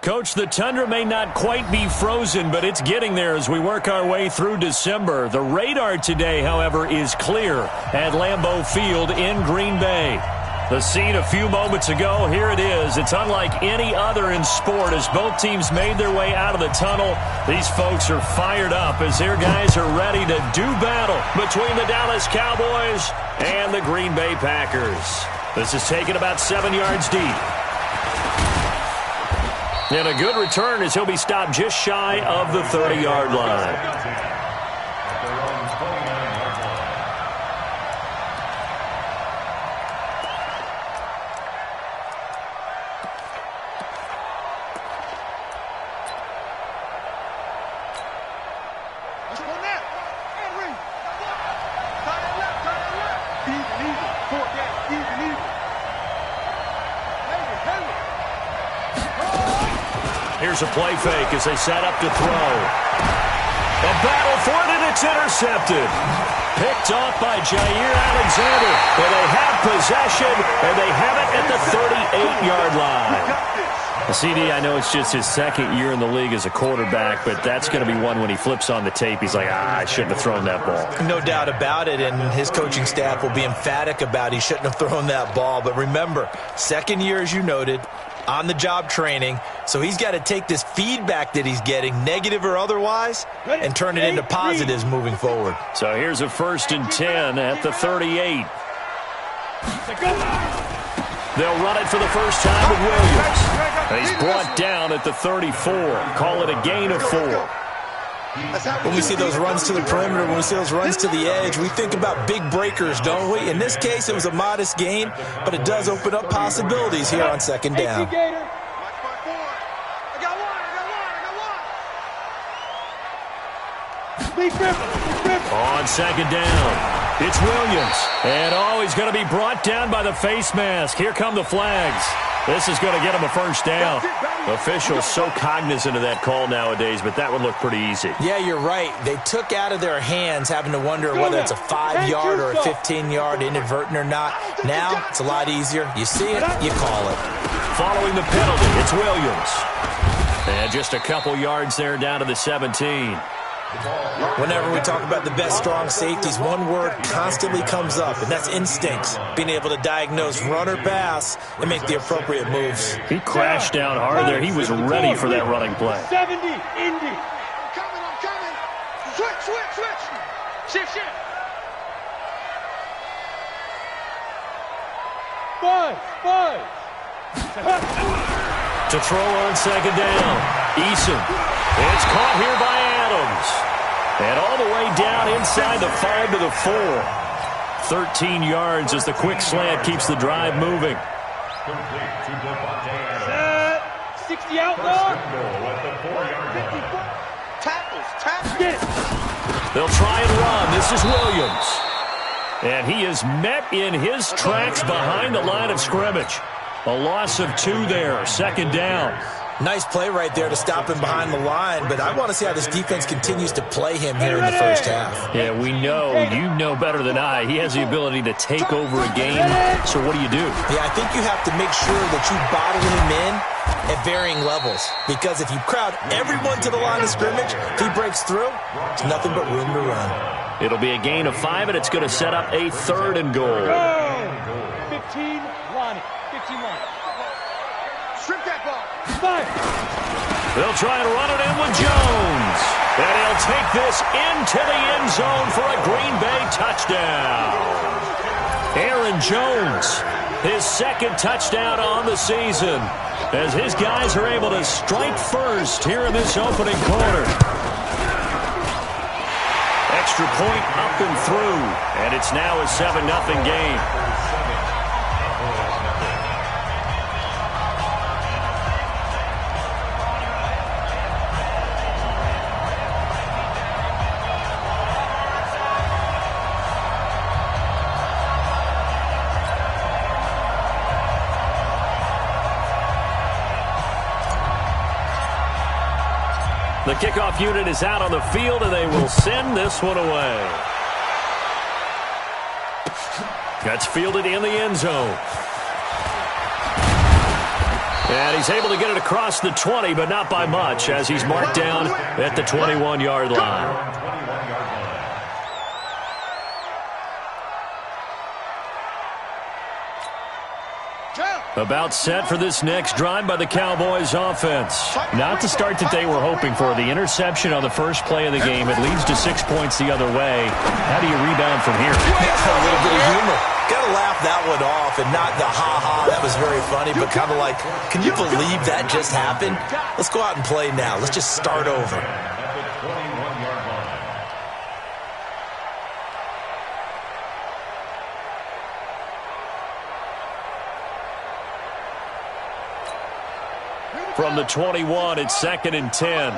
Coach, the tundra may not quite be frozen, but it's getting there as we work our way through December. The radar today, however, is clear at Lambeau Field in Green Bay. The scene a few moments ago, here it is. It's unlike any other in sport as both teams made their way out of the tunnel. These folks are fired up as their guys are ready to do battle between the Dallas Cowboys and the Green Bay Packers. This is taken about 7 yards deep. And a good return as he'll be stopped just shy of the 30-yard line. Here's a play fake as they set up to throw. A battle for it, and it's intercepted. Picked off by Jair Alexander. And they have possession, and they have it at the 38-yard line. CD, I know it's just his second year in the league as a quarterback, but that's going to be one when he flips on the tape. He's like, I shouldn't have thrown that ball. No doubt about it, and his coaching staff will be emphatic about he shouldn't have thrown that ball. But remember, second year, as you noted, on-the-job training, so he's got to take this feedback that he's getting, negative or otherwise, and turn it into positives moving forward. So here's a 1st and 10 at the 38. They'll run it for the first time with Williams. He's brought down at the 34. Call it a gain of 4. When we see those runs to the perimeter, when we see those runs to the edge, we think about big breakers, don't we? In this case, it was a modest gain, but it does open up possibilities here on second down. On second down, it's Williams. And, he's going to be brought down by the face mask. Here come the flags. This is going to get him a first down. Officials so cognizant of that call nowadays, but that would look pretty easy. Yeah, you're right. They took out of their hands having to wonder whether it's a 5-yard or a 15-yard inadvertent or not. Now, it's a lot easier. You see it, you call it. Following the penalty, it's Williams. And just a couple yards there down to the 17. Whenever we talk about the best strong safeties, one word constantly comes up, and that's instincts. Being able to diagnose run or pass and make the appropriate moves. He crashed down hard there. He was ready for that running play. 70, Indy. I'm coming. Switch. Shift. 5. To throw on second down, Eason. It's caught here by Adams. And all the way down inside the 5 to the 4. 13 yards as the quick slant keeps the drive moving. 60 out there. 54. Tackles. Get it. They'll try and run. This is Williams. And he is met in his tracks behind the line of scrimmage. A loss of 2 there, second down. Nice play right there to stop him behind the line, but I want to see how this defense continues to play him here in the first half. Yeah, we know, you know better than I, he has the ability to take over a game. So what do you do? Yeah, I think you have to make sure that you bottle him in at varying levels, because if you crowd everyone to the line of scrimmage, if he breaks through, there's nothing but room to run. It'll be a gain of 5, and it's going to set up a 3rd and goal. 15, Lonnie. Strip that ball. 5. They'll try and run it in with Jones. And he'll take this into the end zone for a Green Bay touchdown. Aaron Jones, his 2nd touchdown on the season, as his guys are able to strike first here in this opening quarter. Extra point up and through, and it's now a 7-0 game. The kickoff unit is out on the field, and they will send this one away. That's fielded in the end zone. And he's able to get it across the 20, but not by much, as he's marked down at the 21-yard line. About set for this next drive by the Cowboys offense. Not the start that they were hoping for. The interception on the first play of the game. It leads to 6 points the other way. How do you rebound from here? A little bit of humor. Got to laugh that one off and not the ha-ha. That was very funny, but kind of like, can you believe that just happened? Let's go out and play now. Let's just start over. From the 21, it's 2nd and 10.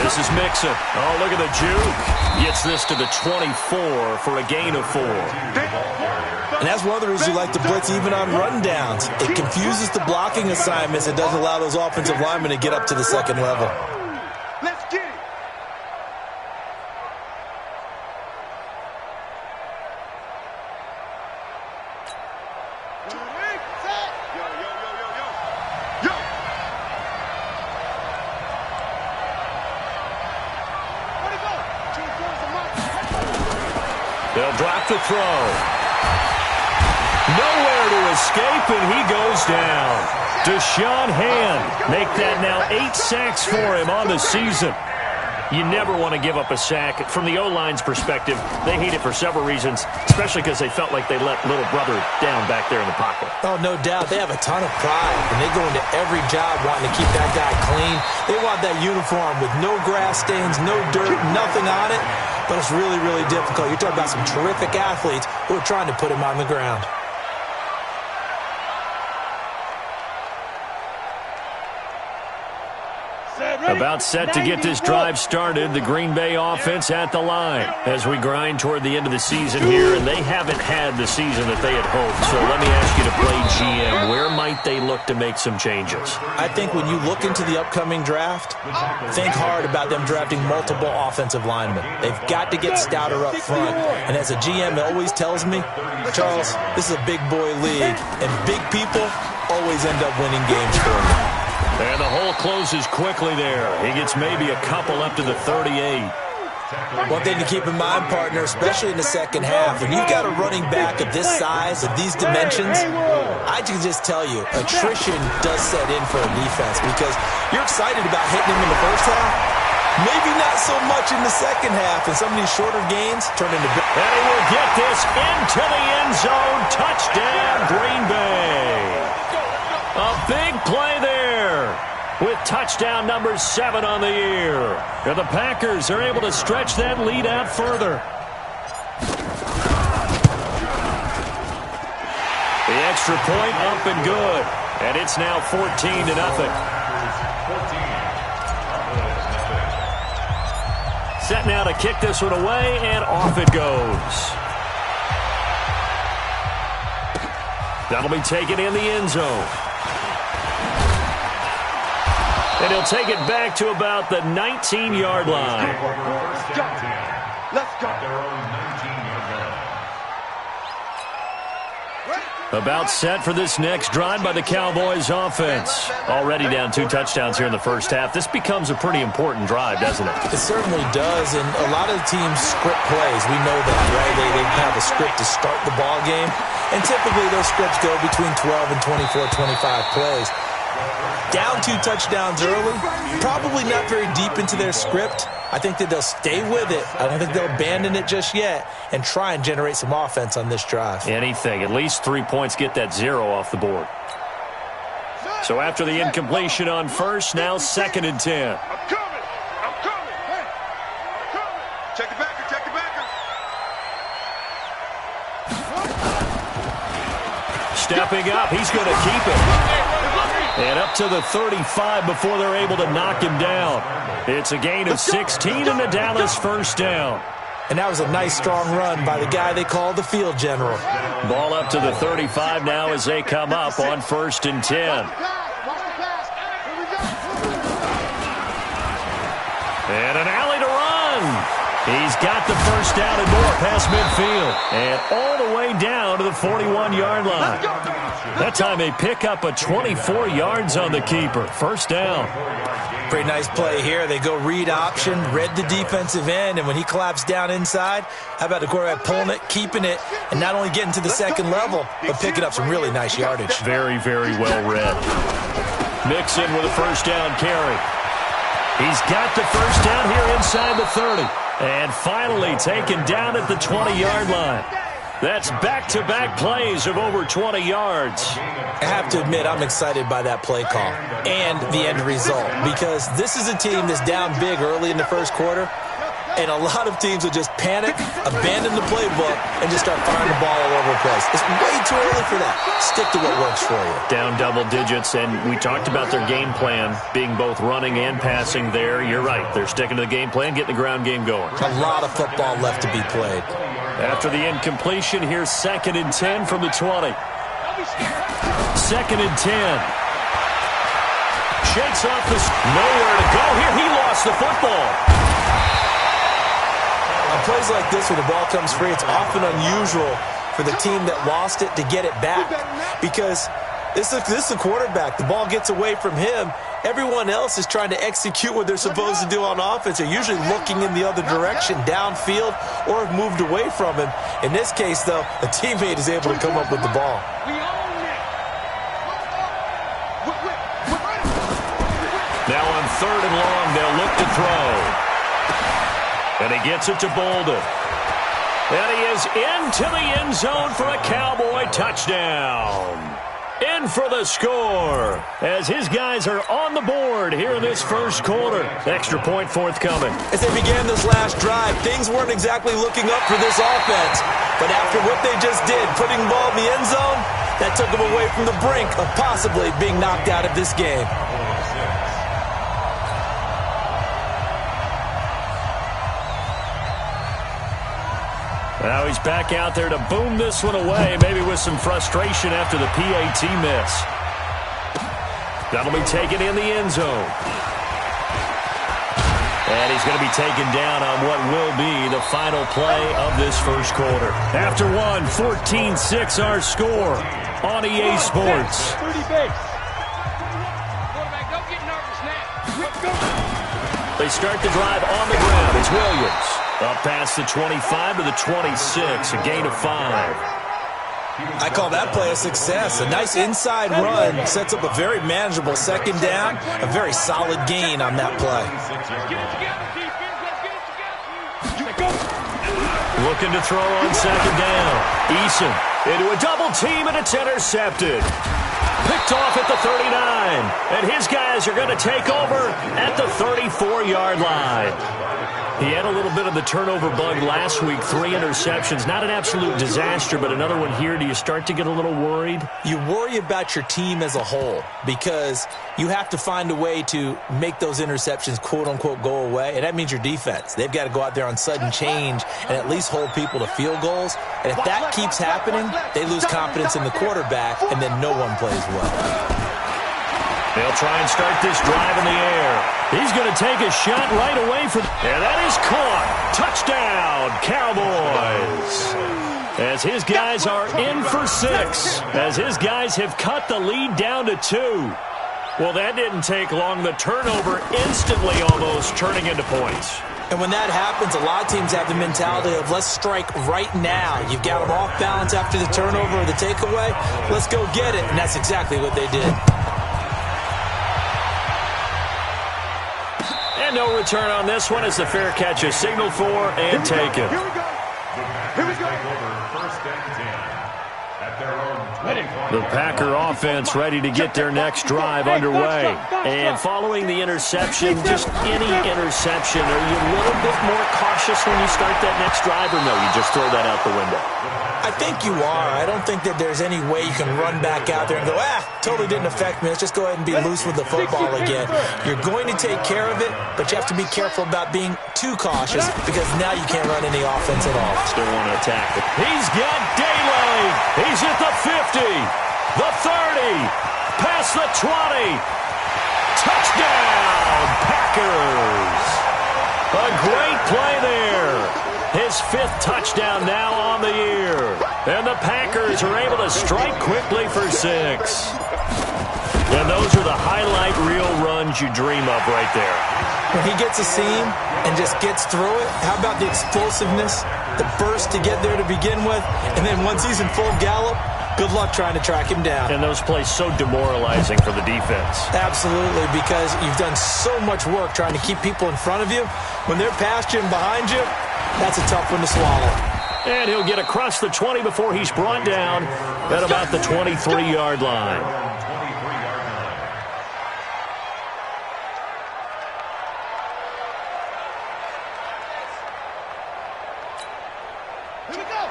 This is Mixon. Oh, look at the juke. Gets this to the 24 for a gain of 4. And that's one of the reasons you like to blitz even on rundowns. It confuses the blocking assignments. It doesn't allow those offensive linemen to get up to the second level. Let's get it. They'll drop the throw. Nowhere to escape, and he goes down. Deshaun Hand make that now 8 sacks for him on the season. You never want to give up a sack. From the O-line's perspective, they hate it for several reasons, especially because they felt like they let little brother down back there in the pocket. Oh, no doubt. They have a ton of pride, and they go into every job wanting to keep that guy clean. They want that uniform with no grass stains, no dirt, nothing on it. But it's really, really difficult. You're talking about some terrific athletes who are trying to put him on the ground. About set to get this drive started, the Green Bay offense at the line as we grind toward the end of the season here, and they haven't had the season that they had hoped. So let me ask you to play GM. Where might they look to make some changes? I think when you look into the upcoming draft, think hard about them drafting multiple offensive linemen. They've got to get stouter up front. And as a GM, it always tells me, Charles, this is a big boy league, and big people always end up winning games for you. And the hole closes quickly there. He gets maybe a couple up to the 38. One thing to keep in mind, partner, especially in the second half, when you've got a running back of this size, of these dimensions, I can just tell you, attrition does set in for a defense because you're excited about hitting him in the first half. Maybe not so much in the second half, and some of these shorter gains turn into big. And he will get this into the end zone. Touchdown, Green Bay. A big play there with touchdown number 7 on the year. And the Packers are able to stretch that lead out further. The extra point up and good. And it's now 14-0. Set now to kick this one away, and off it goes. That'll be taken in the end zone. And he'll take it back to about the 19-yard line. Let's go. About set for this next drive by the Cowboys offense. Already down 2 touchdowns here in the first half. This becomes a pretty important drive, doesn't it? It certainly does, and a lot of the teams script plays. We know that, right? They have a script to start the ball game, and typically those scripts go between 12 and 24, 25 plays. Down 2 touchdowns early, probably not very deep into their script. I think that they'll stay with it. I don't think they'll abandon it just yet and try and generate some offense on this drive. Anything. At least 3 points get that 0 off the board. So after the incompletion on first, now 2nd and 10. I'm coming. I'm coming. Hey, I'm coming. Check the backer. Check the backer. Stepping up. He's going to keep it. And up to the 35 before they're able to knock him down. It's a gain of 16 and the Dallas first down. And that was a nice, strong run by the guy they call the field general. Ball up to the 35 now as they come up on 1st and 10. And an alley to run. He's got the first down and more past midfield. And all the way down to the 41-yard line. That time they pick up a 24 yards on the keeper. First down. Pretty nice play here. They go read option, read the defensive end, and when he collapsed down inside, how about the quarterback pulling it, keeping it, and not only getting to the second level, but picking up some really nice yardage. Very, very well read. Mixon with a first down carry. He's got the first down here inside the 30. And finally taken down at the 20-yard line. That's back-to-back plays of over 20 yards. I have to admit, I'm excited by that play call and the end result, because this is a team that's down big early in the first quarter, and a lot of teams will just panic, abandon the playbook, and just start firing the ball all over the place. It's way too early for that. Stick to what works for you. Down double digits, and we talked about their game plan being both running and passing there. You're right. They're sticking to the game plan, getting the ground game going. A lot of football left to be played. After the incompletion, here's 2nd and 10 from the 20. 2nd and 10. Shakes off this. Nowhere to go here. He lost the football. On plays like this, when the ball comes free, it's often unusual for the team that lost it to get it back, because this is a quarterback. The ball gets away from him. Everyone else is trying to execute what they're supposed to do on offense. They're usually looking in the other direction, downfield, or have moved away from him. In this case, though, a teammate is able to come up with the ball. Now on 3rd and long, they'll look to throw. And he gets it to Bolden. And he is into the end zone for a Cowboy touchdown. In for the score, as his guys are on the board here in this first quarter. Extra point forthcoming. As they began this last drive, things weren't exactly looking up for this offense. But after what they just did, putting the ball in the end zone, that took them away from the brink of possibly being knocked out of this game. Now he's back out there to boom this one away, maybe with some frustration after the PAT miss. That'll be taken in the end zone. And he's going to be taken down on what will be the final play of this first quarter. After one, 14-6 our score on EA Sports. They start the drive on the ground. It's Williams. Up past the 25 to the 26, a gain of 5. I call that play a success. A nice inside run sets up a very manageable second down, a very solid gain on that play. Looking to throw on second down. Eason into a double team, and it's intercepted. Picked off at the 39, and his guys are going to take over at the 34-yard line. He had a little bit of the turnover bug last week, 3 interceptions. Not an absolute disaster, but another one here. Do you start to get a little worried? You worry about your team as a whole, because you have to find a way to make those interceptions, quote-unquote, go away, and that means your defense. They've got to go out there on sudden change and at least hold people to field goals, and if that keeps happening, they lose confidence in the quarterback, and then no one plays well. They'll try and start this drive in the air. He's going to take a shot right away from... And that is caught. Touchdown, Cowboys. As his guys are in for 6. As his guys have cut the lead down to 2. Well, that didn't take long. The turnover instantly almost turning into points. And when that happens, a lot of teams have the mentality of let's strike right now. You've got them off balance after the turnover or the takeaway. Let's go get it. And that's exactly what they did. No return on this one as the fair catch is signaled for and taken. Here we go. Here we go. First and 10 at their own 20. The Packer offense ready to get their next drive underway. And following the interception, just any interception, are you a little bit more cautious when you start that next drive, or no, you just throw that out the window? I think you are. I don't think that there's any way you can run back out there and go, totally didn't affect me. Let's just go ahead and be loose with the football again. You're going to take care of it, but you have to be careful about being too cautious, because now you can't run any offense at all. Still want to attack it. He's got daylight. He's at the 50, the 30, past the 20. Touchdown, Packers. A great play there. His 5th touchdown now on the year. And the Packers are able to strike quickly for 6. And those are the highlight reel runs you dream of right there. When he gets a seam and just gets through it, how about the explosiveness, the burst to get there to begin with, and then once he's in full gallop, good luck trying to track him down. And those plays so demoralizing for the defense. Absolutely, because you've done so much work trying to keep people in front of you. When they're past you and behind you, that's a tough one to swallow. And he'll get across the 20 before he's brought down at about the 23-yard line.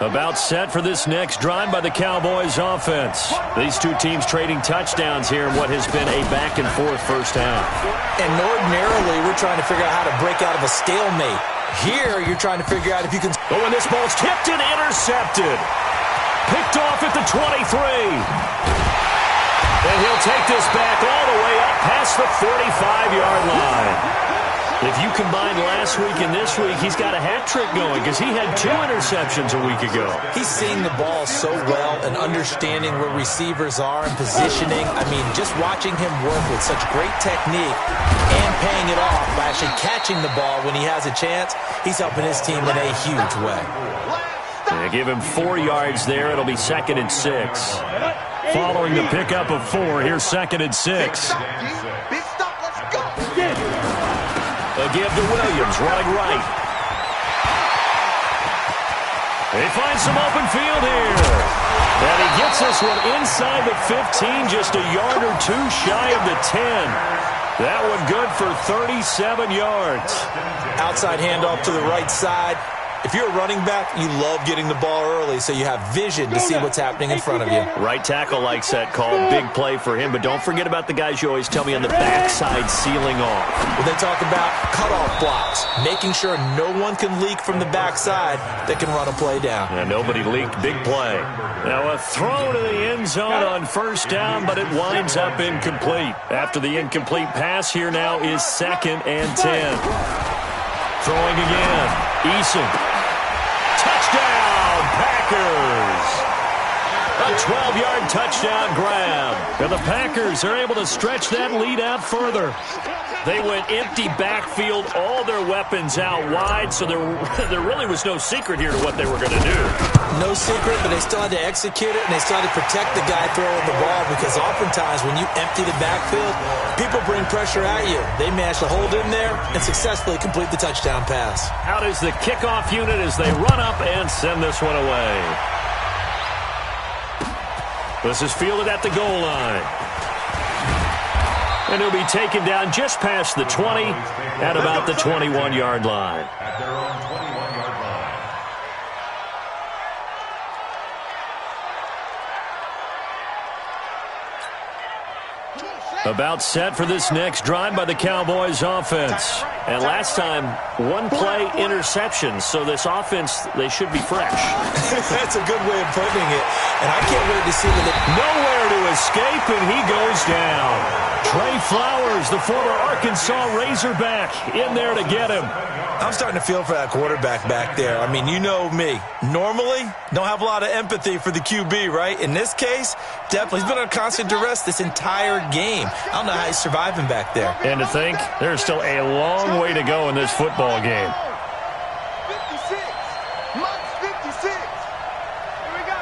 About set for this next drive by the Cowboys offense. These two teams trading touchdowns here in what has been a back-and-forth first half. And ordinarily, we're trying to figure out how to break out of a stalemate. Here, you're trying to figure out if you can... Oh, and this ball's tipped and intercepted. Picked off at the 23. And he'll take this back all the way up past the 45-yard line. If you combine last week and this week, he's got a hat trick going because he had 2 interceptions a week ago. He's seeing the ball so well and understanding where receivers are and positioning. I mean, just watching him work with such great technique and paying it off by actually catching the ball when he has a chance, he's helping his team in a huge way. They give him 4 yards there. It'll be 2nd and 6. Following the pickup of 4, here's 2nd and 6. A give to Williams, running right. They find some open field here. And he gets this one inside the 15, just a yard or 2 shy of the 10. That one good for 37 yards. Outside handoff to the right side. If you're a running back, you love getting the ball early so you have vision to see what's happening in front of you. Right tackle likes that call. Big play for him. But don't forget about the guys you always tell me on the backside sealing off. When they talk about cutoff blocks, making sure no one can leak from the backside that can run a play down. Yeah, nobody leaked. Big play. Now a throw to the end zone on first down, but it winds up incomplete. After the incomplete pass, here now is 2nd and 10. Throwing again. Eason. Touchdown, Packers! A 12-yard touchdown grab. And the Packers are able to stretch that lead out further. They went empty backfield, all their weapons out wide, so there really was no secret here to what they were going to do. No secret, but they still had to execute it, and they still had to protect the guy throwing the ball, because oftentimes when you empty the backfield, people bring pressure at you. They managed to hold in there and successfully complete the touchdown pass. Out is the kickoff unit as they run up and send this one away. This is fielded at the goal line. And he'll be taken down just past the 20 at about the 21-yard line. At their own 21-yard line. About set for this next drive by the Cowboys offense. And last time, 1 play interception, so this offense, they should be fresh. That's a good way of putting it. And I can't wait to see nowhere to escape, and he goes down. Trey Flowers, the former Arkansas Razorback, in there to get him. I'm starting to feel for that quarterback back there. I mean, you know me. Normally, don't have a lot of empathy for the QB, right? In this case, definitely. He's been under constant duress this entire game. I don't know how he's surviving back there. And to think, there's still a long way to go in this football game. 56. Max 56. Here we go.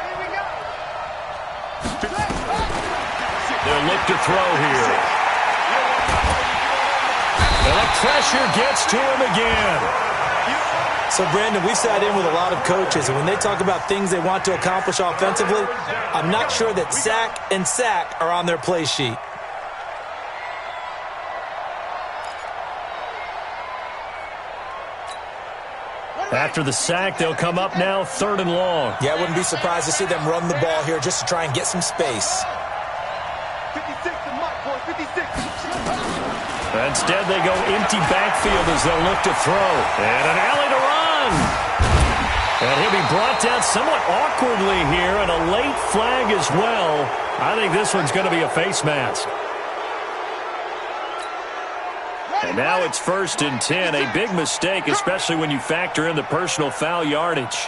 They'll look to throw here. And the pressure gets to him again. So, Brandon, we've sat in with a lot of coaches, and when they talk about things they want to accomplish offensively, I'm not sure that sack and sack are on their play sheet. After the sack, they'll come up now 3rd and long. Yeah, I wouldn't be surprised to see them run the ball here just to try and get some space. 56 to Mike, boy, 56. Instead, they go empty backfield as they'll look to throw. And an alley to run. And he'll be brought down somewhat awkwardly here, and a late flag as well. I think this one's going to be a face mask. And now it's 1st and 10. A big mistake, especially when you factor in the personal foul yardage.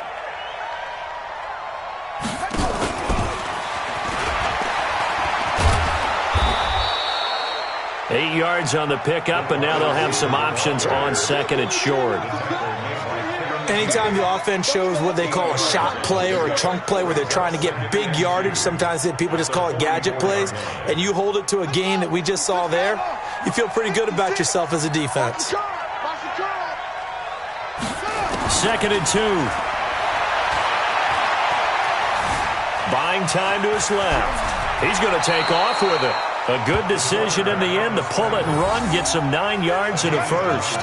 8 yards on the pickup, and now they'll have some options on second and short. Anytime the offense shows what they call a shot play or a chunk play where they're trying to get big yardage, sometimes people just call it gadget plays, and you hold it to a gain that we just saw there, you feel pretty good about yourself as a defense. Second and 2. Buying time to his left. He's going to take off with it. A good decision in the end to pull it and run, gets him 9 yards and a first.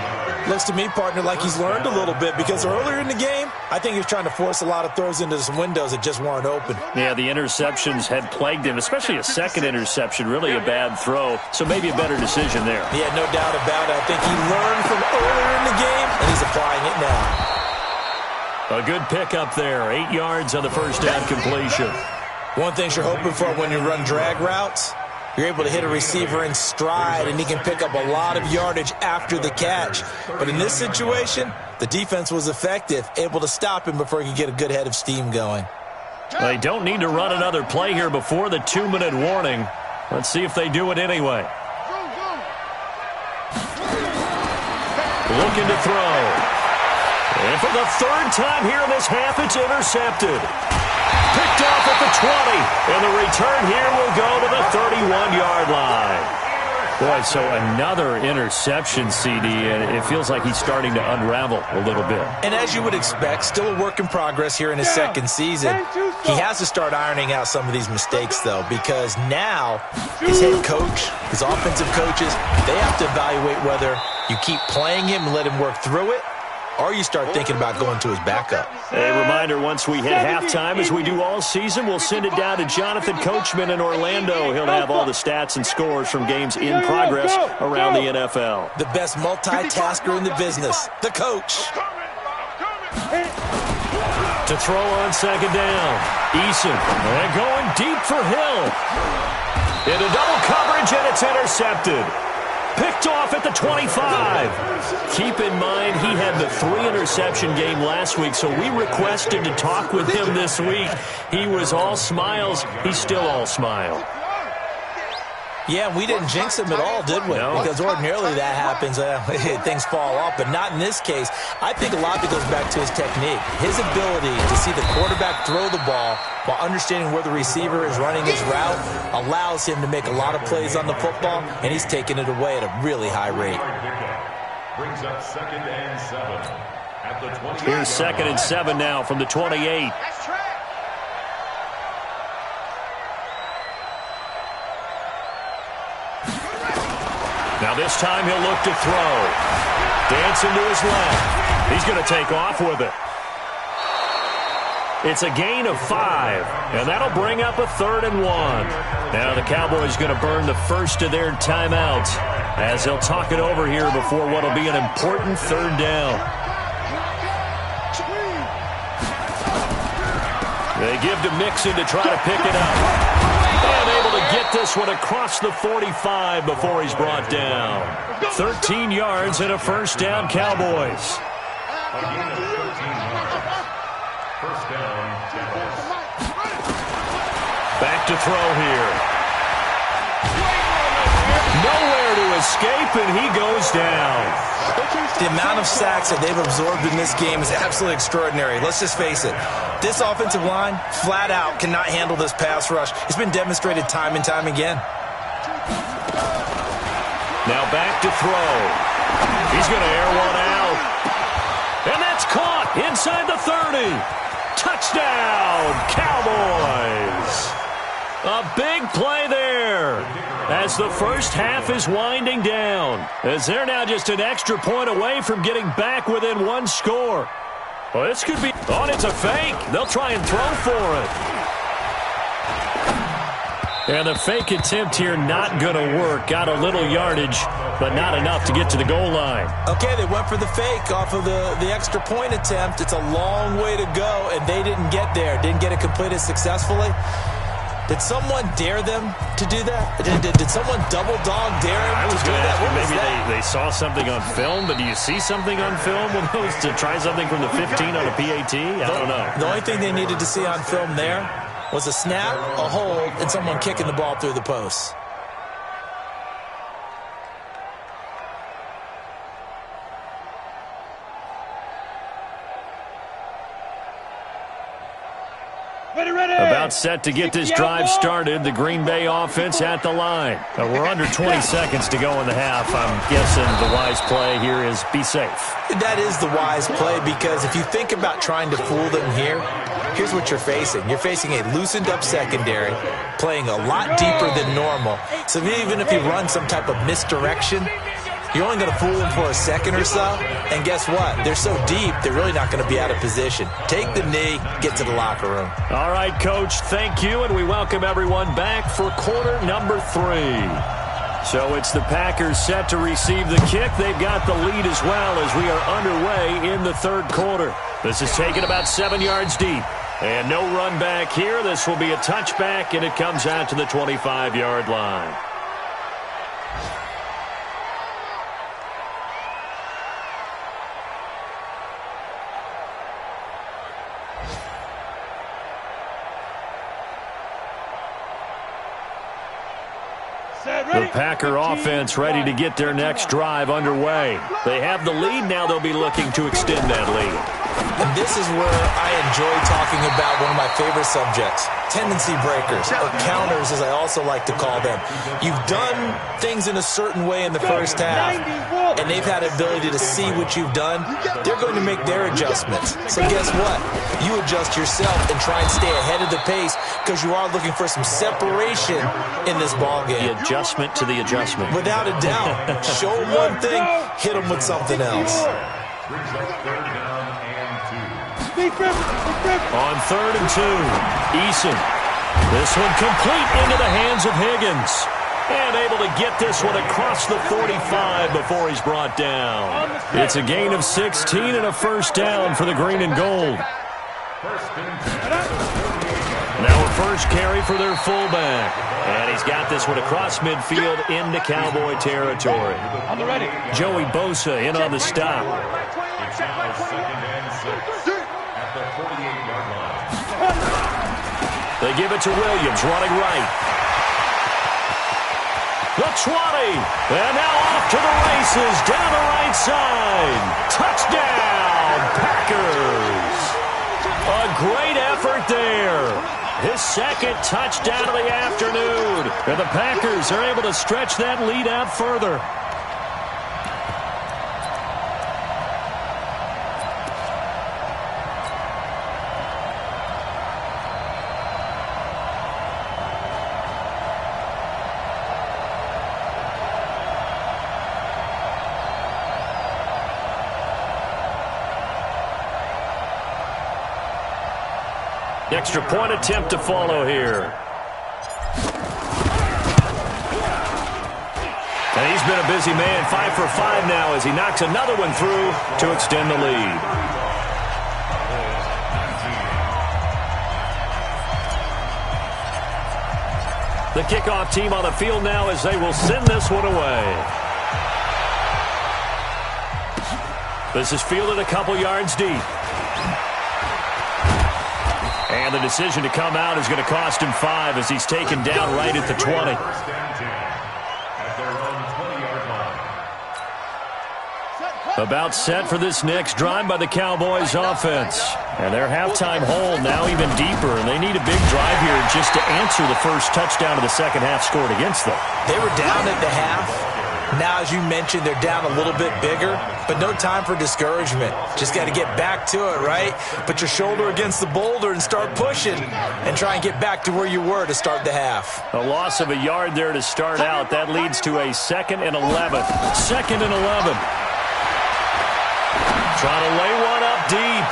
Looks to me, partner, like he's learned a little bit because earlier in the game, I think he was trying to force a lot of throws into some windows that just weren't open. Yeah, the interceptions had plagued him, especially a second interception, really a bad throw, so maybe a better decision there. Yeah, no doubt about it. I think he learned from earlier in the game, and he's applying it now. A good pickup there, 8 yards on the first down completion. One thing you're hoping for when you run drag routes, you're able to hit a receiver in stride, and he can pick up a lot of yardage after the catch. But in this situation, the defense was effective, able to stop him before he could get a good head of steam going. They don't need to run another play here before the 2-minute warning. Let's see if they do it anyway. Looking to throw. And for the third time here in this half, it's intercepted. Picked off at the 20, and the return here will go to the 31-yard line. Boy, so another interception, CD, and it feels like he's starting to unravel a little bit. And as you would expect, still a work in progress here in his second season. He has to start ironing out some of these mistakes, though, because now his head coach, his offensive coaches, they have to evaluate whether you keep playing him and let him work through it, or you start thinking about going to his backup. A reminder, once we hit halftime, as we do all season, we'll send it down to Jonathan Coachman in Orlando. He'll have all the stats and scores from games in progress around the NFL. The best multitasker in the business, the coach. To throw on second down, Eason, and going deep for Hill. Into double coverage, and it's intercepted. Picked off at the 25. Keep in mind, he had the 3-interception game last week, so we requested to talk with him this week. He was all smiles. He's still all smile. Yeah, we didn't jinx him at all, did we? No. Because ordinarily that happens. Things fall off, but not in this case. I think a lot of it goes back to his technique. His ability to see the quarterback throw the ball while understanding where the receiver is running his route allows him to make a lot of plays on the football, and he's taking it away at a really high rate. Brings up 2nd and 7 at the 28. Here's 2nd and 7 now from the 28. Now this time he'll look to throw. Dancing to his left. He's going to take off with it. It's a gain of 5, and that'll bring up a 3rd and 1. Now the Cowboys going to burn the first of their timeouts as they'll talk it over here before what will be an important 3rd down. They give to Mixon to try to pick it up. And able to get this one across the 45 before he's brought down. 13 yards and a first down, Cowboys. First down, Cowboys. Back to throw here. Nowhere to escape, and he goes down. The amount of sacks that they've absorbed in this game is absolutely extraordinary. Let's just face it. This offensive line, flat out, cannot handle this pass rush. It's been demonstrated time and time again. Now back to throw. He's going to air one out. And that's caught inside the 30. Touchdown, Cowboys. A big play there as the first half is winding down, as they're now just an extra point away from getting back within one score. Well, this could be... Oh, it's a fake. They'll try and throw for it. And the fake attempt here not going to work. Got a little yardage, but not enough to get to the goal line. Okay, they went for the fake off of the extra point attempt. It's a long way to go, and they didn't get there. Didn't get it completed successfully. Did someone dare them to do that? Did someone double dog dare him I was to do going to that? ask you, maybe they saw something on film, but do you see something on film when those to try something from the 15 on a PAT? I don't know. The only thing they needed to see on film there was a snap, a hold, and someone kicking the ball through the post. About set to get this drive started. The Green Bay offense at the line. We're under 20 seconds to go in the half. I'm guessing the wise play here is be safe. That is the wise play, because if you think about trying to fool them here, here's what you're facing. You're facing a loosened up secondary, playing a lot deeper than normal. So even if you run some type of misdirection, you're only going to fool them for a second or so. And guess what? They're so deep, they're really not going to be out of position. Take the knee, get to the locker room. All right, Coach, thank you, and we welcome everyone back for quarter number 3. So it's the Packers set to receive the kick. They've got the lead as well as we are underway in the third quarter. This is taken about 7 yards deep. And no run back here. This will be a touchback, and it comes out to the 25-yard line. The Packer offense ready to get their next drive underway. They have the lead. Now they'll be looking to extend that lead. And this is where I enjoy talking about one of my favorite subjects, tendency breakers, or counters as I also like to call them. You've done things in a certain way in the first half, and they've had the ability to see what you've done. They're going to make their adjustments. So guess what? You adjust yourself and try and stay ahead of the pace, because you are looking for some separation in this ballgame. The adjustment to the adjustment. Without a doubt. Show them one thing, hit them with something else. On 3rd and 2, Eason. This one complete into the hands of Higgins. And able to get this one across the 45 before he's brought down. It's a gain of 16 and a first down for the green and gold. Now a first carry for their fullback. And he's got this one across midfield into Cowboy territory. Joey Bosa in on the stop. They give it to Williams, running right. The 20, and now off to the races, down the right side. Touchdown, Packers. A great effort there. His second touchdown of the afternoon. And the Packers are able to stretch that lead out further. Extra point attempt to follow here. And he's been a busy man, 5 for 5 now as he knocks another one through to extend the lead. The kickoff team on the field now as they will send this one away. This is fielded a couple yards deep. And the decision to come out is going to cost him 5 as he's taken down right at the 20. About set for this next drive by the Cowboys offense. And their halftime hole now even deeper, and they need a big drive here just to answer the first touchdown of the second half scored against them. They were down at the half. Now, as you mentioned, they're down a little bit bigger, but no time for discouragement. Just got to get back to it, right? Put your shoulder against the boulder and start pushing and try and get back to where you were to start the half. A loss of a yard there to start out. That leads to a 2nd and 11. 2nd and 11. Trying to lay one up deep.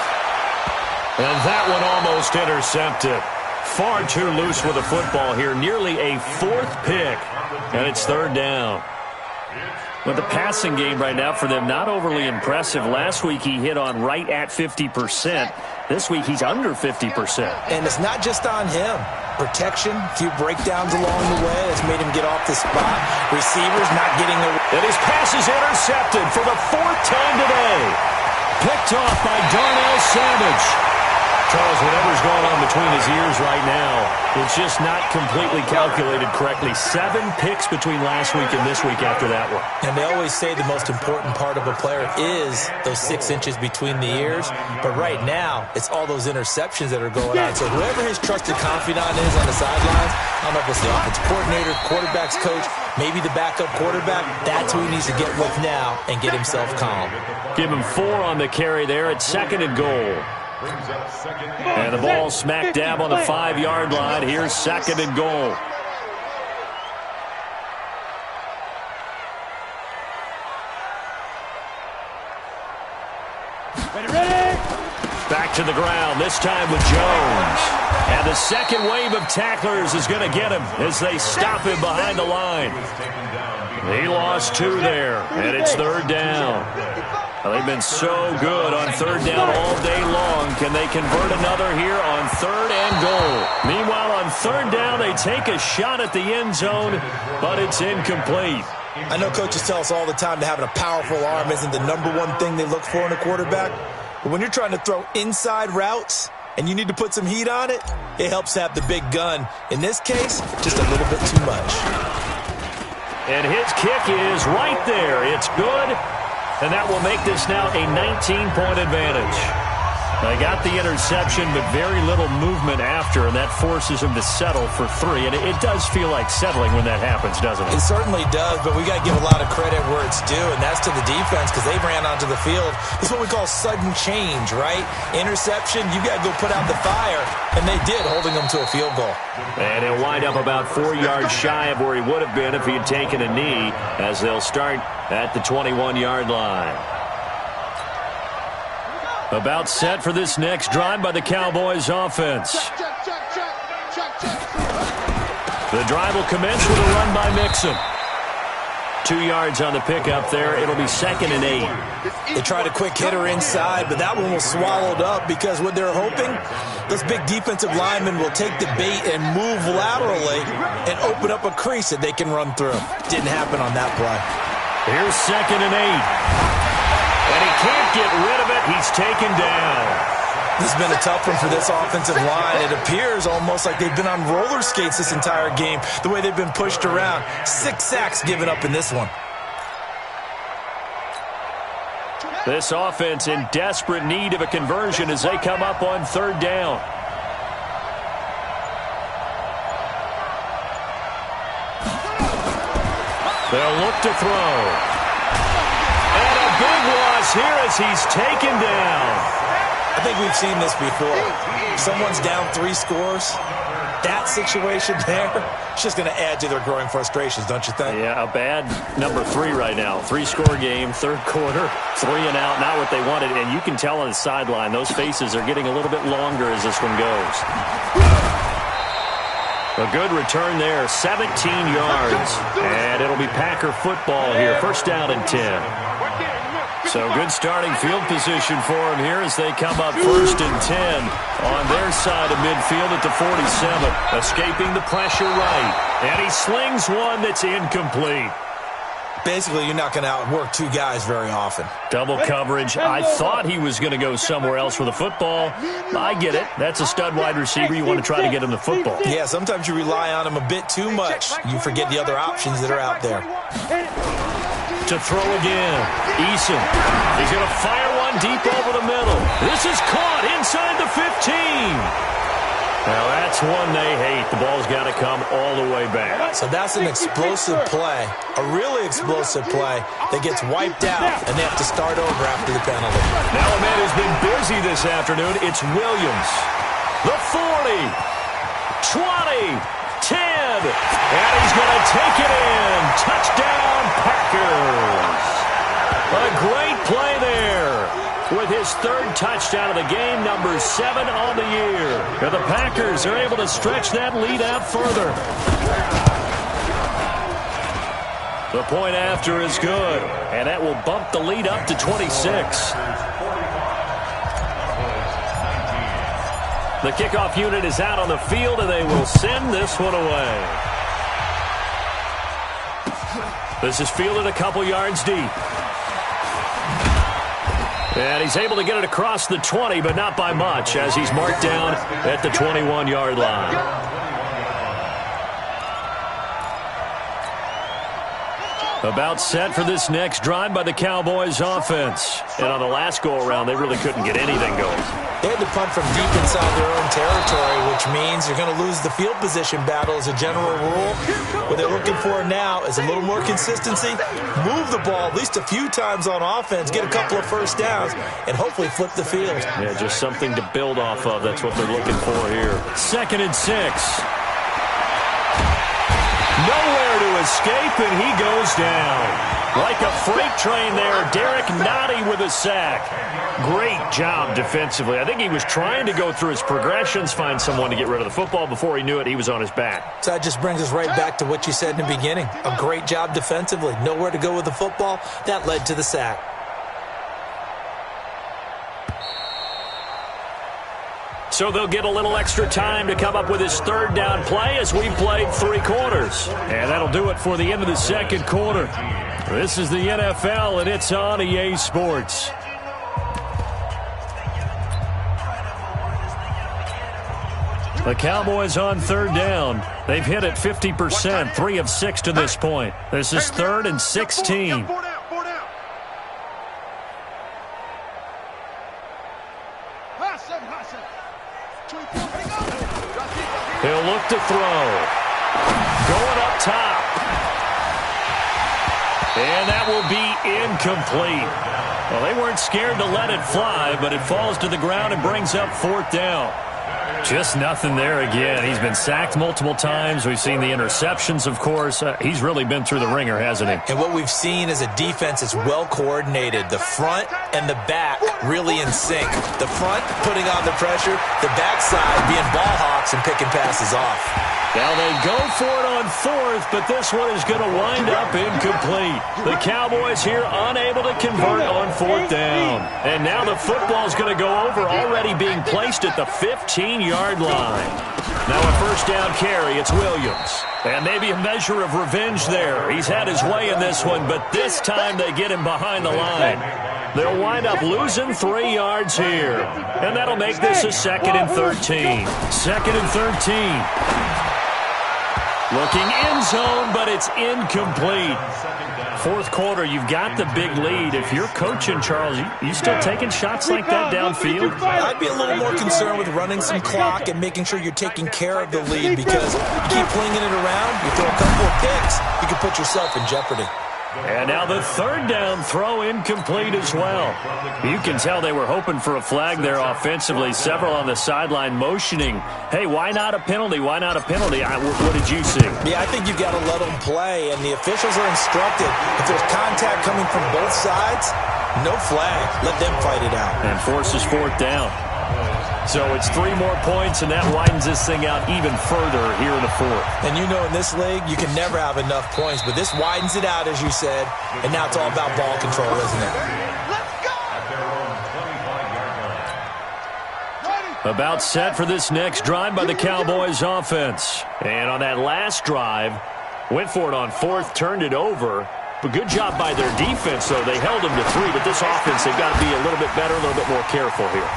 And that one almost intercepted. Far too loose with the football here. Nearly a 4th pick. And it's 3rd down. Well, the passing game right now for them, not overly impressive. Last week he hit on right at 50%. This week he's under 50%. And it's not just on him. Protection, a few breakdowns along the way has made him get off the spot. Receivers not getting the... And his pass is intercepted for the 4th time today. Picked off by Darnell Savage. Charles, whatever's going on between his ears right now, it's just not completely calculated correctly. 7 picks between last week and this week after that one. And they always say the most important part of a player is those 6 inches between the ears. But right now, it's all those interceptions that are going on. So whoever his trusted confidant is on the sidelines, I don't know if it's the offensive coordinator, quarterback's coach, maybe the backup quarterback, that's who he needs to get with now and get himself calm. Give him 4 on the carry there at 2nd and goal. And the ball smack dab on the 5-yard line. Here's 2nd and goal. Back to the ground, this time with Jones. And the second wave of tacklers is going to get him as they stop him behind the line. He lost 2 there, and it's 3rd down. Well, they've been so good on 3rd down all day long. Can they convert another here on 3rd and goal? Meanwhile, on 3rd down, they take a shot at the end zone, but it's incomplete. I know coaches tell us all the time that having a powerful arm isn't the #1 thing they look for in a quarterback. But when you're trying to throw inside routes and you need to put some heat on it, it helps to have the big gun. In this case, just a little bit too much. And his kick is right there. It's good. And that will make this now a 19-point advantage. They got the interception, but very little movement after, and that forces him to settle for 3. And it does feel like settling when that happens, doesn't it? It certainly does, but we got to give a lot of credit where it's due, and that's to the defense because they ran onto the field. This is what we call sudden change, right? Interception, you got to go put out the fire, and they did, holding them to a field goal. And he'll wind up about 4 yards shy of where he would have been if he had taken a knee, as they'll start at the 21-yard line. About set for this next drive by the Cowboys offense. The drive will commence with a run by Mixon. 2 yards on the pickup there. It'll be 2nd and 8. They tried a quick hitter inside, but that one was swallowed up because what they're hoping, those big defensive linemen will take the bait and move laterally and open up a crease that they can run through. Didn't happen on that play. Here's 2nd and 8. And he can't get rid of it. He's taken down. This has been a tough one for this offensive line. It appears almost like they've been on roller skates this entire game, the way they've been pushed around. 6 sacks given up in this one. This offense in desperate need of a conversion as they come up on 3rd down. They'll look to throw. And a big loss here as he's taken down. I think we've seen this before. Someone's down 3 scores. That situation there, it's just going to add to their growing frustrations, don't you think? Yeah, a bad number 3 right now. 3-score game, 3rd quarter, 3 and out, not what they wanted. And you can tell on the sideline, those faces are getting a little bit longer as this one goes. A good return there, 17 yards. And it'll be Packer football here, 1st down and 10. So good starting field position for him here as they come up 1st and 10 on their side of midfield at the 47. Escaping the pressure right. And he slings one that's incomplete. Basically, you're not going to outwork 2 guys very often. Double coverage. I thought he was going to go somewhere else with the football. I get it. That's a stud wide receiver. You want to try to get him the football. Yeah, sometimes you rely on him a bit too much. You forget the other options that are out there. To throw again. Eason. He's going to fire one deep over the middle. This is caught inside the 15. Well, that's one they hate. The ball's got to come all the way back. So that's an explosive play, a really explosive play that gets wiped out, and they have to start over after the penalty. Now a man who's been busy this afternoon, it's Williams. The 40, 20, 10, and he's going to take it in. Touchdown, Packers. A great play there. With his 3rd touchdown of the game, number 7 on the year. And the Packers are able to stretch that lead out further. The point after is good, and that will bump the lead up to 26. The kickoff unit is out on the field, and they will send this one away. This is fielded a couple yards deep. And he's able to get it across the 20, but not by much, as he's marked down at the 21-yard line. About set for this next drive by the Cowboys offense. And on the last go-around, they really couldn't get anything going. They had to punt from deep inside their own territory, which means you're going to lose the field position battle as a general rule. What they're looking for now is a little more consistency, move the ball at least a few times on offense, get a couple of first downs, and hopefully flip the field. Yeah, just something to build off of. That's what they're looking for here. 2nd and 6. Nowhere to escape, and he goes down. Like a freight train there, Derek Nottie with a sack. Great job defensively. I think he was trying to go through his progressions, find someone to get rid of the football. Before he knew it, he was on his back. So that just brings us right back to what you said in the beginning. A great job defensively. Nowhere to go with the football. That led to the sack. So they'll get a little extra time to come up with his 3rd down play as we played 3 quarters. And that'll do it for the end of the 2nd quarter. This is the NFL, and it's on EA Sports. The Cowboys on 3rd down. They've hit it 50%, 3 of 6 to this point. This is 3rd and 16. He'll look to throw. Going up top. And that will be incomplete. Well, they weren't scared to let it fly, but it falls to the ground and brings up 4th down. Just nothing there again. He's been sacked multiple times. We've seen the interceptions, of course. He's really been through the ringer, hasn't he? And what we've seen is a defense that's well coordinated. The front and the back really in sync. The front putting on the pressure, the backside being ball hawks and picking passes off. Now they go for it on 4th, but this one is going to wind up incomplete. The Cowboys here unable to convert on 4th down. And now the football is going to go over, already being placed at the 15-yard line. Now a 1st down carry, it's Williams. And maybe a measure of revenge there. He's had his way in this one, but this time they get him behind the line. They'll wind up losing 3 yards here. And that'll make this a 2nd and 13. 2nd and 13. Looking end zone, but it's incomplete. 4th quarter, you've got the big lead. If you're coaching, Charles, you still taking shots like that downfield? I'd be a little more concerned with running some clock and making sure you're taking care of the lead, because you keep flinging it around, you throw a couple of picks, you can put yourself in jeopardy. And now the 3rd down throw incomplete as well. You can tell they were hoping for a flag there offensively. Several on the sideline motioning, hey, why not a penalty? Why not a penalty? What did you see? Yeah, I think you've got to let them play, and the officials are instructed. If there's contact coming from both sides, no flag. Let them fight it out. And forces 4th down. So it's 3 more points, and that widens this thing out even further here in the 4th. And you know in this league, you can never have enough points, but this widens it out, as you said, and now it's all about ball control, isn't it? Let's go! About set for this next drive by the Cowboys offense. And on that last drive, went for it on 4th, turned it over. But good job by their defense, though. They held them to 3, but this offense, they've got to be a little bit better, a little bit more careful here.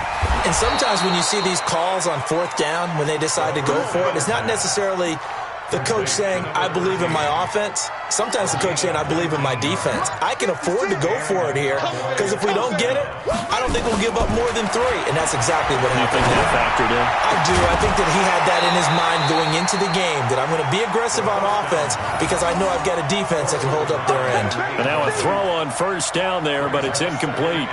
And sometimes when you see these calls on 4th down, when they decide to go for it, it's not necessarily the coach saying, I believe in my offense. Sometimes the coach saying, I believe in my defense. I can afford to go for it here, because if we don't get it, I don't think we'll give up more than 3. And that's exactly what happened. You think that factored in? I do. I think that he had that in his mind going into the game, that I'm going to be aggressive on offense because I know I've got a defense that can hold up their end. And now a throw on 1st down there, but it's incomplete.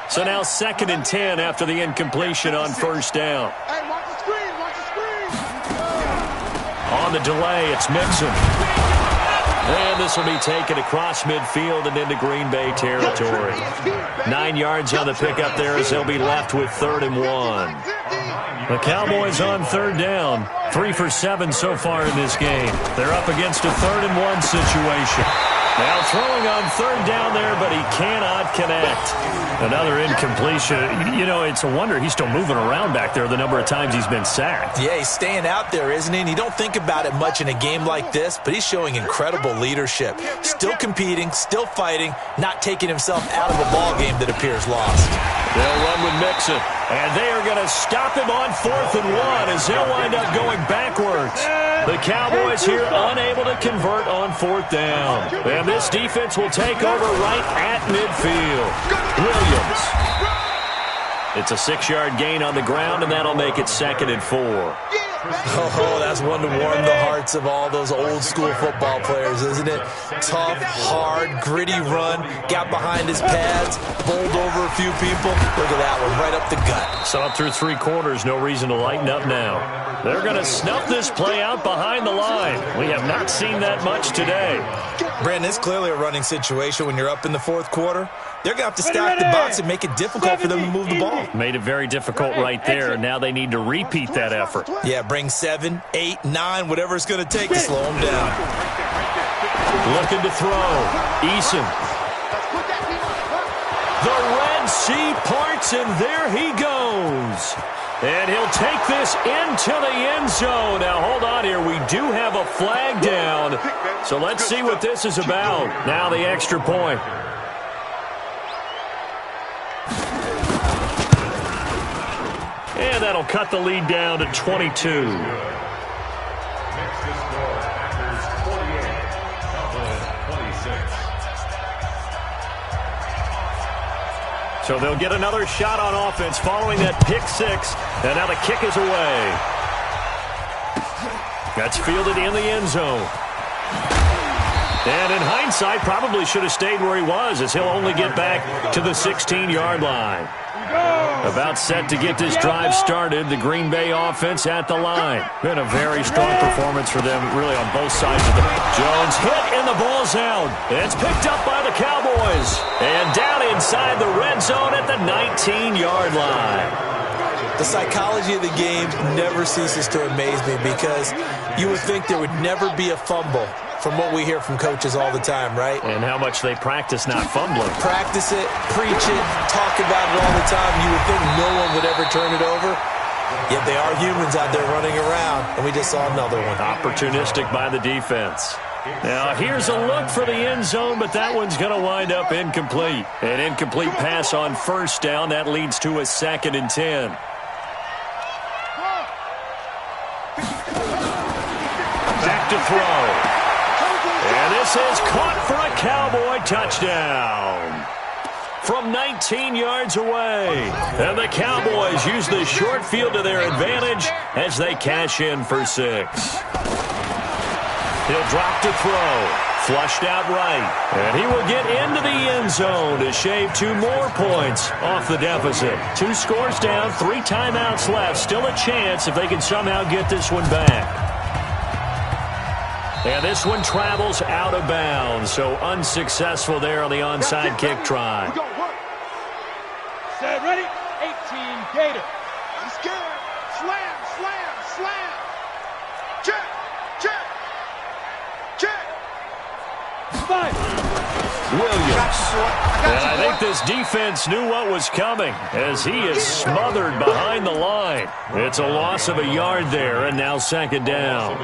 So now 2nd and 10 after the incompletion on 1st down. Hey, watch the screen, watch the screen. On the delay, it's Mixon. And this will be taken across midfield and into Green Bay territory. 9 yards on the pickup there as they'll be left with 3rd and 1. The Cowboys on 3rd down. 3 for 7 so far in this game. They're up against a 3rd and 1 situation. Now throwing on third down there, but he cannot connect. Another incompletion. You know, it's a wonder he's still moving around back there the number of times he's been sacked. Yeah, he's staying out there, isn't he? And you don't think about it much in a game like this, but he's showing incredible leadership. Still competing, still fighting, not taking himself out of a ball game that appears lost. They'll run with Mixon, and they are going to stop him on 4th and 1 as they'll wind up going backwards. The Cowboys here unable to convert on 4th down. And this defense will take over right at midfield. Williams. It's a 6-yard gain on the ground, and that'll make it 2nd and 4. Oh, that's one to warm the hearts of all those old-school football players, isn't it? Tough, hard, gritty run, got behind his pads, bowled over a few people. Look at that one, right up the gut. So up through 3 quarters, no reason to lighten up now. They're going to snuff this play out behind the line. We have not seen that much today. Brandon, it's clearly a running situation when you're up in the 4th quarter. They're going to have to stack the box and make it difficult for them to move the ball. Made it very difficult right there. Now they need to repeat that effort. Yeah, bring 7, 8, 9, whatever it's going to take to slow them down. Looking to throw. Eason. The Red Sea parts, and there he goes. And he'll take this into the end zone. Now, hold on here. We do have a flag down. So let's see what this is about. Now the extra point. And that'll cut the lead down to 22. Next to score, Packers 48, Cowboys 26. So they'll get another shot on offense following that pick 6. And now the kick is away. That's fielded in the end zone. And in hindsight, probably should have stayed where he was, as he'll only get back to the 16-yard line. About set to get this drive started. The Green Bay offense at the line. Been a very strong performance for them, really, on both sides of the Jones hit, and the ball's out. It's picked up by the Cowboys. And down inside the red zone at the 19-yard line. The psychology of the game never ceases to amaze me, because you would think there would never be a fumble from what we hear from coaches all the time, right? And how much they practice not fumbling. Practice it, preach it, talk about it all the time. You would think no one would ever turn it over. Yet they are humans out there running around, and we just saw another one. Opportunistic by the defense. Now, here's a look for the end zone, but that one's going to wind up incomplete. An incomplete pass on 1st down. That leads to a 2nd and 10. Back to throw. And this is caught for a Cowboy touchdown from 19 yards away. And the Cowboys use the short field to their advantage as they cash in for 6. He'll drop to throw. Flushed out right. And he will get into the end zone to shave 2 more points off the deficit. 2 scores down, 3 timeouts left. Still a chance if they can somehow get this one back. And this one travels out of bounds, so unsuccessful there on the onside kick try. Set, ready? 18, Gator. He's scared. Slam, slam, slam. Check, check, check. 5. Williams. And I think this defense knew what was coming as he is smothered behind the line. It's a loss of a yard there, and now 2nd down.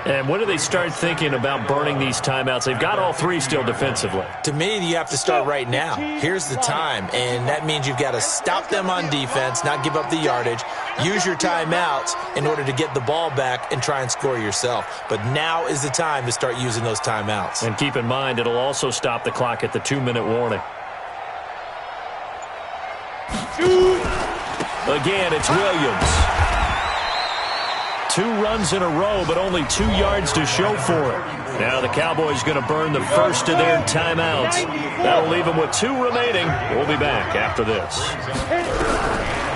And when do they start thinking about burning these timeouts? They've got all 3 still defensively. To me, you have to start right now. Here's the time, and that means you've got to stop them on defense, not give up the yardage, use your timeouts in order to get the ball back and try and score yourself. But now is the time to start using those timeouts. And keep in mind, it'll also stop the clock at the 2-minute warning. Again, it's Williams. 2 runs in a row, but only 2 yards to show for it. Now the Cowboys going to burn the first of their timeouts. That'll leave them with 2 remaining. We'll be back after this.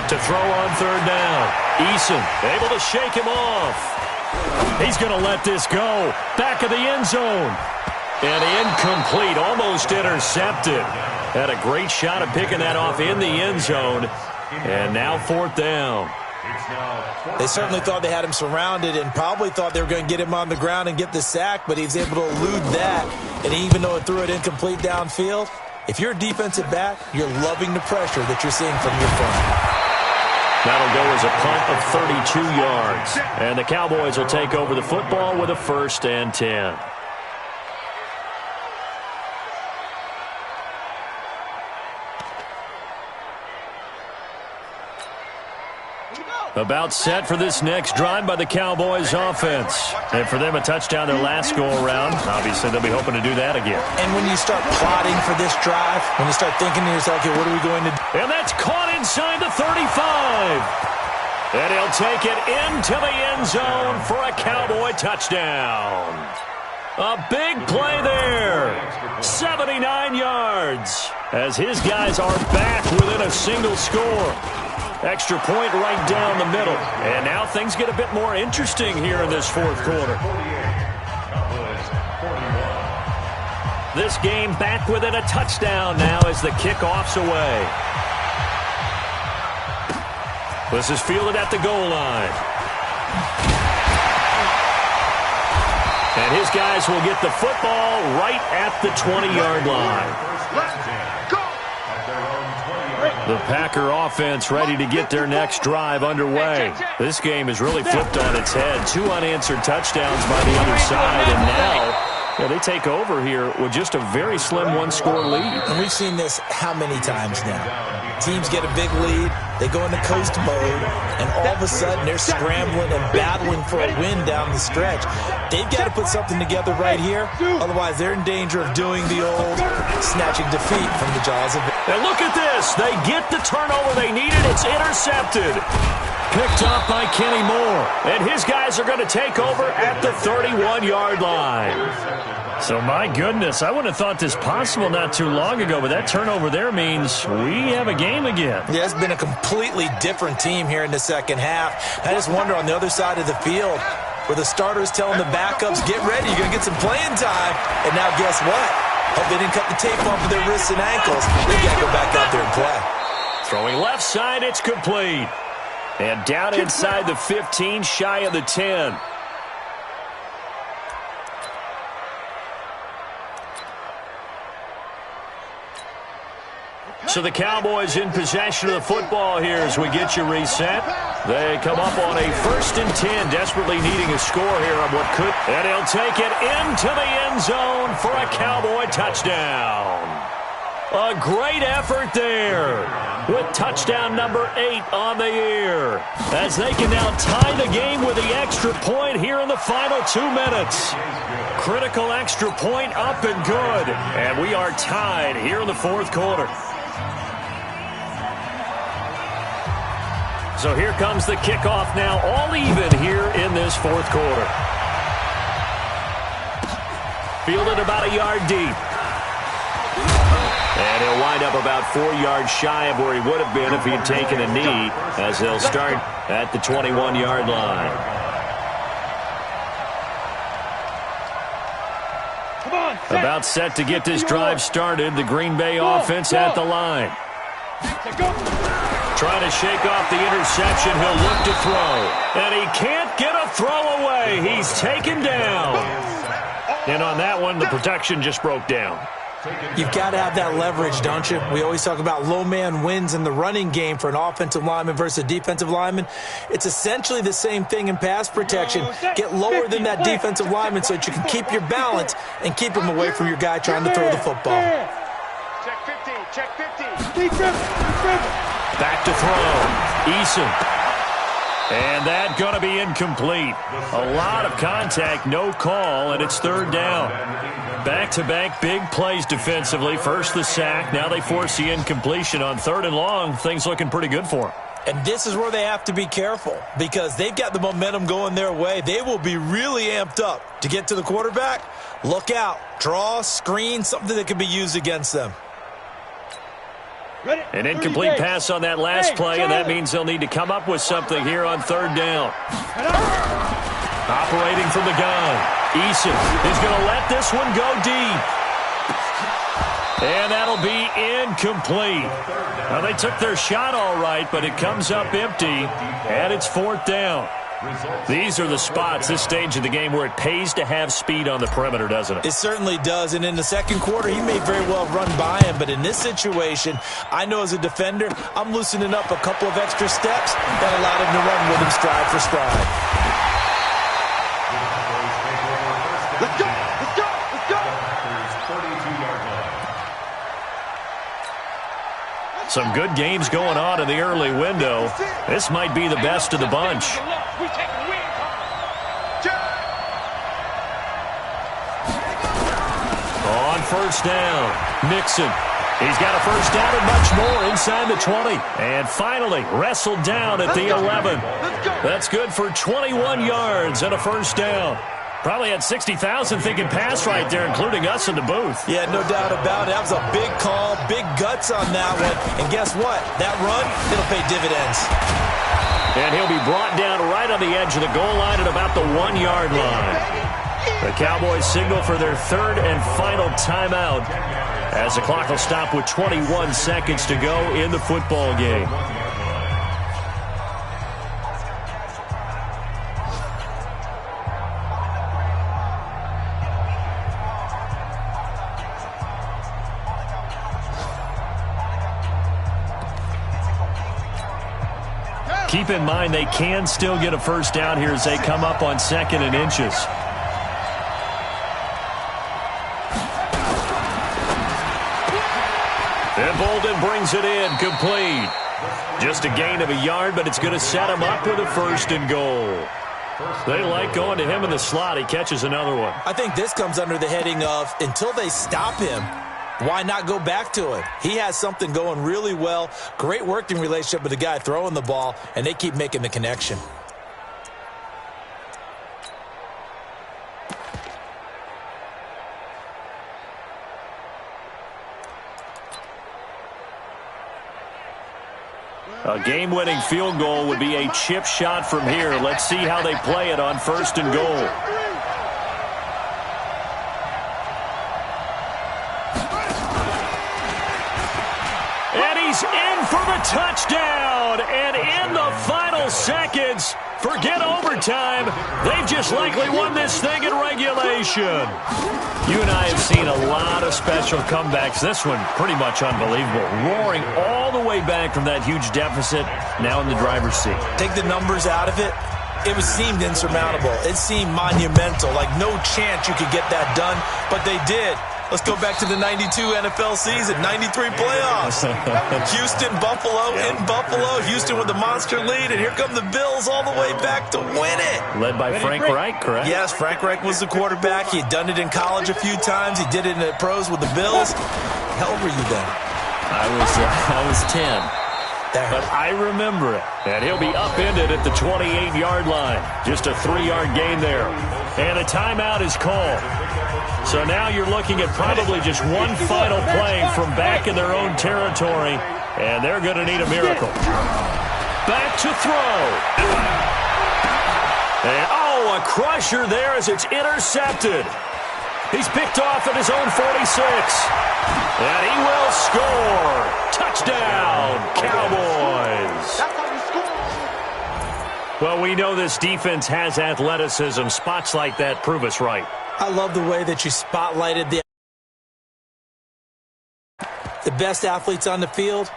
To throw on 3rd down. Eason able to shake him off. He's going to let this go. Back of the end zone. And incomplete, almost intercepted. Had a great shot at picking that off in the end zone. And now 4th down. They certainly thought they had him surrounded and probably thought they were going to get him on the ground and get the sack, but he was able to elude that. And even though it threw it incomplete downfield, if you're a defensive back, you're loving the pressure that you're seeing from your front. That'll go as a punt of 32 yards. And the Cowboys will take over the football with a 1st and 10. About set for this next drive by the Cowboys offense. And for them, a touchdown their last go-around. Obviously, they'll be hoping to do that again. And when you start plotting for this drive, when you start thinking to yourself, okay, what are we going to do? And that's caught inside the 35. And he'll take it into the end zone for a Cowboy touchdown. A big play there. 79 yards. As his guys are back within a single score. Extra point right down the middle. And now things get a bit more interesting here in this 4th quarter. This game back within a touchdown now as the kickoff's away. This is fielded at the goal line. And his guys will get the football right at the 20-yard line. The Packer offense ready to get their next drive underway. This game is really flipped on its head. 2 unanswered touchdowns by the other side, and now they take over here with just a very slim 1-score lead. And we've seen this how many times now? Teams get a big lead, they go into coast mode, and all of a sudden they're scrambling and battling for a win down the stretch. They've got to put something together right here, otherwise they're in danger of doing the old snatching defeat from the jaws of it. And look at this. They get the turnover they needed. It's intercepted. Picked up by Kenny Moore. And his guys are going to take over at the 31-yard line. So, my goodness, I wouldn't have thought this possible not too long ago, but that turnover there means we have a game again. Yeah, it's been a completely different team here in the second half. I just wonder on the other side of the field where the starters telling the backups, get ready, you're going to get some playing time. And now guess what? Hope they didn't cut the tape off of their wrists and ankles. They got to go back out there and play. Throwing left side, it's complete. And down inside the 15, shy of the 10. So the Cowboys in possession of the football here as we get you reset. They come up on a 1st and 10, desperately needing a score here on what could. And he'll take it into the end zone for a Cowboy touchdown. A great effort there with touchdown number 8 on the year. As they can now tie the game with the extra point here in the final 2 minutes. Critical extra point up and good. And we are tied here in the 4th quarter. So here comes the kickoff now, all even here in this 4th quarter. Fielded about a yard deep. And he'll wind up about 4 yards shy of where he would have been if he had taken a knee, as they'll start at the 21-yard line. About set to get this drive started, the Green Bay offense at the line. Trying to shake off the interception. He'll look to throw. And he can't get a throw away. He's taken down. And on that one, the protection just broke down. You've got to have that leverage, don't you? We always talk about low man wins in the running game for an offensive lineman versus a defensive lineman. It's essentially the same thing in pass protection. Get lower than that defensive lineman so that you can keep your balance and keep him away from your guy trying to throw the football. Check 50, check 50. Back to throw. Eason. And that going to be incomplete. A lot of contact, no call, and it's 3rd down. Back-to-back big plays defensively. First the sack, now they force the incompletion on 3rd and long. Things looking pretty good for them. And this is where they have to be careful because they've got the momentum going their way. They will be really amped up to get to the quarterback. Look out. Draw, screen, something that can be used against them. An incomplete pass on that last play, and that means they'll need to come up with something here on 3rd down. Operating from the gun. Eason is going to let this one go deep. And that'll be incomplete. Well, they took their shot all right, but it comes up empty, and it's 4th down. These are the spots, this stage of the game, where it pays to have speed on the perimeter, doesn't it? It certainly does, and in the second quarter, he may very well run by him, but in this situation, I know as a defender, I'm loosening up a couple of extra steps that allowed him to run with him stride for stride. Let's go! Let's go! Let's go! Some good games going on in the early window. This might be the best of the bunch. On first down, Nixon. He's got a first down and much more inside the 20. And finally, wrestled down at the 11. That's good for 21 yards and a first down. Probably had 60,000 thinking pass right there, including us in the booth. Yeah, no doubt about it. That was a big call, big guts on that one. And guess what? That run, it'll pay dividends. And he'll be brought down right on the edge of the goal line at about the 1-yard line. The Cowboys signal for their 3rd and final timeout as the clock will stop with 21 seconds to go in the football game. Keep in mind they can still get a first down here as they come up on 2nd and inches. And Bolden brings it in, complete. Just a gain of a yard, but it's going to set him up with a 1st and goal. They like going to him in the slot. He catches another one. I think this comes under the heading of until they stop him, why not go back to him? He has something going really well. Great working relationship with the guy throwing the ball, and they keep making the connection. A game-winning field goal would be a chip shot from here. Let's see how they play it on 1st and goal. And he's in for the touchdown. And in the final seconds, forget overtime. They've just likely won this thing in regulation. You and I have seen a lot of special comebacks. This one pretty much unbelievable. Roaring all the way back from that huge deficit, now in the driver's seat. Take the numbers out of it. It seemed insurmountable. It seemed monumental, like no chance you could get that done, but they did. Let's go back to the 92 NFL season, 93 playoffs. Houston, Buffalo, in Buffalo. Houston with the monster lead, and here come the Bills all the way back to win it. Led by Frank Reich, correct? Yes, Frank Reich was the quarterback. He had done it in college a few times. He did it in the pros with the Bills. How old were you then? I was 10. But I remember it. And he'll be upended at the 28-yard line. Just a 3-yard gain there. And a timeout is called. So now you're looking at probably just one final play from back in their own territory. And they're going to need a miracle. Back to throw. And, a crusher there as it's intercepted. He's picked off at his own 46. And he will score. Touchdown, Cowboys. Well, we know this defense has athleticism. Spots like that prove us right. I love the way that you spotlighted the best athletes on the field.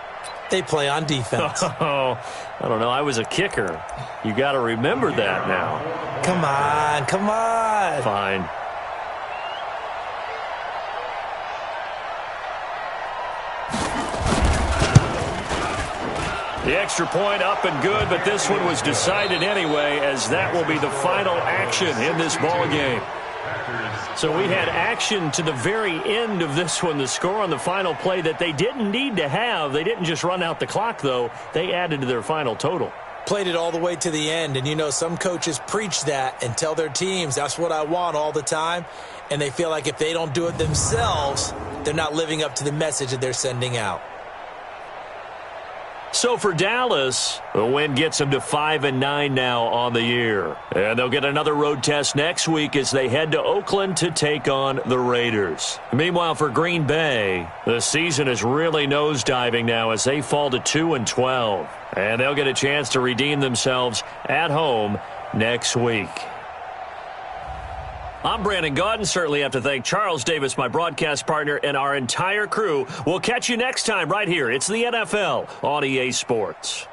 They play on defense. Oh, I don't know. I was a kicker. You got to remember that now. Come on, come on. Fine. The extra point up and good, but this one was decided anyway, as that will be the final action in this ball game. So we had action to the very end of this one, the score on the final play that they didn't need to have. They didn't just run out the clock, though. They added to their final total. Played it all the way to the end, and you know some coaches preach that and tell their teams, that's what I want all the time, and they feel like if they don't do it themselves, they're not living up to the message that they're sending out. So for Dallas, the win gets them to 5-9 now on the year. And they'll get another road test next week as they head to Oakland to take on the Raiders. Meanwhile, for Green Bay, the season is really nosediving now as they fall to 2-12. And they'll get a chance to redeem themselves at home next week. I'm Brandon Gaudin. Certainly have to thank Charles Davis, my broadcast partner, and our entire crew. We'll catch you next time right here. It's the NFL on EA Sports.